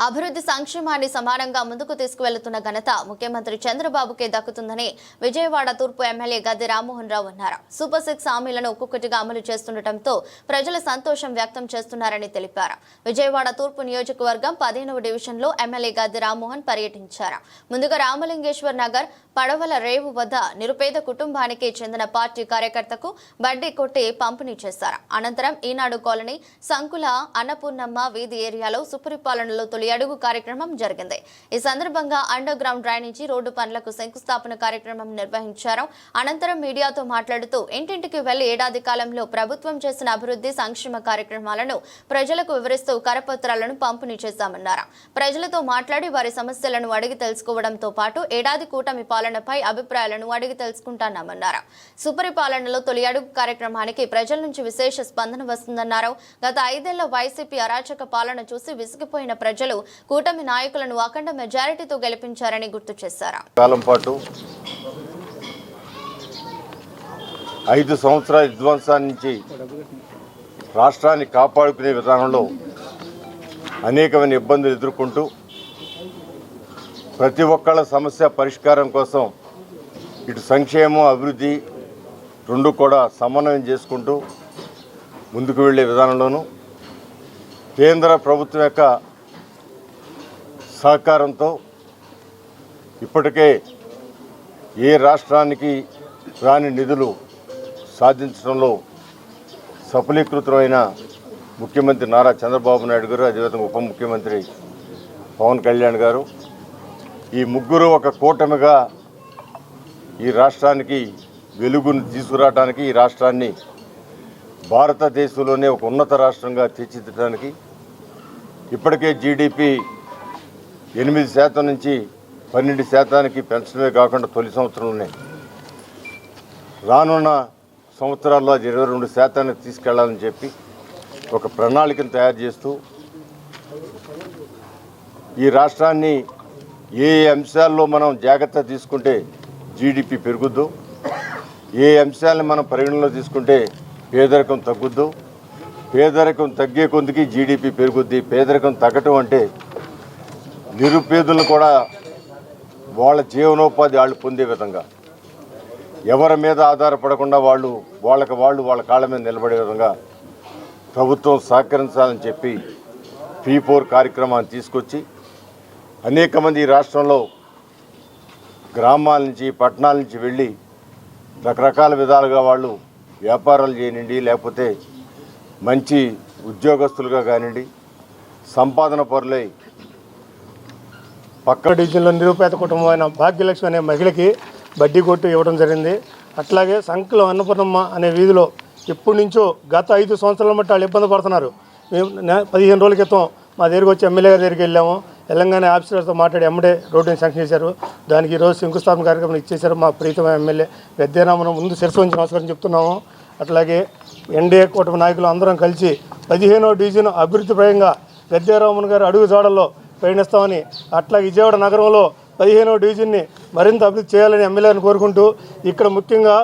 అభివృద్ధి సంక్షేమాన్ని సమానంగా ముందుకు తీసుకువెళ్తున్న ఘనత ముఖ్యమంత్రి చంద్రబాబుకే దక్కుతుందని విజయవాడ తూర్పు ఎమ్మెల్యే గద్దె రామ్మోహన్ రావు అన్నారు. సూపర్ 6 హామీలను ఒక్కొక్కటిగా అమలు చేస్తుండటంతో ప్రజలు సంతోషం వ్యక్తం చేస్తున్నారని తెలిపారు. విజయవాడ తూర్పు నియోజకవర్గం 15వ డివిజన్లో ఎమ్మెల్యే గద్దె రామ్మోహన్ పర్యటించారు. ముందుగా రామలింగేశ్వర్ నగర్ పడవల రేవు వద్ద నిరుపేద కుటుంబానికి చెందిన పార్టీ కార్యకర్తకు బడ్డీ కొట్టి పంపిణీ చేశారు. అనంతరం ఈనాడు కాలనీ సంకుల అన్నపూర్ణమ్మ వీధి ఏరియాలో సుపరిపాలనలో తొలి అడుగు కార్యక్రమం జరిగింది. ఈ సందర్భంగా అండర్ గ్రౌండ్ డ్రైనేజీ రోడ్డు పనులకు శంకుస్థాపన కార్యక్రమం నిర్వహించారు. అనంతరం మీడియాతో మాట్లాడుతూ ఇంటింటికి వెళ్లి ఏడాది కాలంలో ప్రభుత్వం చేసిన అభివృద్ధి సంక్షేమ కార్యక్రమాలను ప్రజలకు వివరిస్తూ కరపత్రాలను పంపిణీ చేశామన్నారు. ప్రజలతో మాట్లాడి వారి సమస్యలను అడిగి తెలుసుకోవడంతో పాటు ఏడాది కూటమి పాలనపై అభిప్రాయాలను అడిగి తెలుసుకుంటామన్నారు. సుపరిపాలనలో తొలి అడుగు కార్యక్రమానికి ప్రజల నుంచి విశేష స్పందన వస్తుందన్నారు. గత 5 ఏళ్ల వైసీపీ అరాచక పాలన చూసి విసిగిపోయిన ప్రజలు కూటమి నాయకులను అఖండ మెజారిటీతో గెలిపించారని గుర్తు చేశారు. కాలం పాటు 5 సంవత్సరాల విధ్వంసాల నుంచి రాష్ట్రాన్ని కాపాడుకునే విధానంలో అనేకమైన ఇబ్బందులు ఎదుర్కొంటూ ప్రతి ఒక్కళ్ళ సమస్య పరిష్కారం కోసం ఇటు సంక్షేమం అభివృద్ధి రెండు కూడా సమన్వయం చేసుకుంటూ ముందుకు వెళ్ళే విధానంలోనూ కేంద్ర ప్రభుత్వం యొక్క సహకారంతో ఇప్పటికే ఏ రాష్ట్రానికి రాని నిధులు సాధించడంలో సఫలీకృతమైన ముఖ్యమంత్రి నారా చంద్రబాబు నాయుడు గారు, అదేవిధంగా ఉప ముఖ్యమంత్రి పవన్ కళ్యాణ్ గారు, ఈ ముగ్గురు ఒక కూటమిగా ఈ రాష్ట్రానికి వెలుగును తీసుకురావడానికి, ఈ రాష్ట్రాన్ని భారతదేశంలోనే ఒక ఉన్నత రాష్ట్రంగా తీర్చిదిద్దడానికి ఇప్పటికే జీడిపి 8% నుంచి 12% పెంచడమే కాకుండా తొలి సంవత్సరంలోనే రానున్న సంవత్సరాల్లో అది 22% తీసుకెళ్లాలని చెప్పి ఒక ప్రణాళికను తయారు చేస్తూ ఈ రాష్ట్రాన్ని ఏ అంశాల్లో మనం జాగ్రత్త తీసుకుంటే జీడిపి పెరుగుద్దు, ఏ అంశాలను మనం పరిగణలో తీసుకుంటే పేదరికం తగ్గుద్దు, పేదరికం తగ్గే కొద్దికి జీడిపి పెరుగుద్ది. పేదరికం తగ్గటం అంటే నిరుపేదలను కూడా వాళ్ళ జీవనోపాధి వాళ్ళు పొందే విధంగా, ఎవరి మీద ఆధారపడకుండా వాళ్ళ కాళ్ళ మీద నిలబడే విధంగా ప్రభుత్వం సహకరించాలని చెప్పి P4 కార్యక్రమాన్ని తీసుకొచ్చి అనేక మంది ఈ రాష్ట్రంలో గ్రామాల నుంచి పట్టణాల నుంచి వెళ్ళి రకరకాల విధాలుగా వాళ్ళు వ్యాపారాలు చేయనండి, లేకపోతే మంచి ఉద్యోగస్తులుగా కానివ్వండి, సంపాదన పరులై పక్క డివిజన్లో నిరుపేద కుటుంబమైన భాగ్యలక్ష్మి అనే మహిళకి బడ్డీ కొట్టు ఇవ్వడం జరిగింది. అట్లాగే సంకుల అన్నపూర్ణమ్మ అనే వీధిలో ఎప్పటి నుంచో గత 5 సంవత్సరాల మట్టి వాళ్ళు ఇబ్బంది పడుతున్నారు. మేము 15 రోజుల క్రితం మా దగ్గరికి వచ్చి ఎమ్మెల్యే గారి దగ్గరికి వెళ్ళాము. తెలంగాణ ఆఫీసర్తో మాట్లాడి ఎమ్మడే రోడ్డుని శాంక్షన్ చేశారు. దానికి ఈరోజు శంకుస్థాపన కార్యక్రమం ఇచ్చేశారు. మా ప్రీతమైన ఎమ్మెల్యే గద్దె రామ్మోహన్ ముందు శిరస్సు వంచి నమస్కారం చెప్తున్నాము. అట్లాగే ఎన్డీఏ కూటమి నాయకులు అందరం కలిసి 15వ డివిజన్ అభివృద్ధి పరంగా గద్దె రామ్మోహన్ గారు అడుగు జాడల్లో పయనిస్తామని, అట్లాగే విజయవాడ నగరంలో 15వ డివిజన్ని మరింత అభివృద్ధి చేయాలని ఎమ్మెల్యేని కోరుకుంటూ, ఇక్కడ ముఖ్యంగా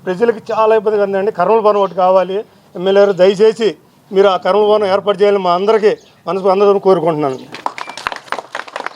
ప్రజలకి చాలా ఇబ్బందిగా ఉందండి. కర్మల భవనం ఒకటి కావాలి. ఎమ్మెల్యే గారు దయచేసి మీరు ఆ కర్మల భవనం ఏర్పాటు చేయాలని మా అందరికీ మనసు అందరూ కోరుకుంటున్నాను.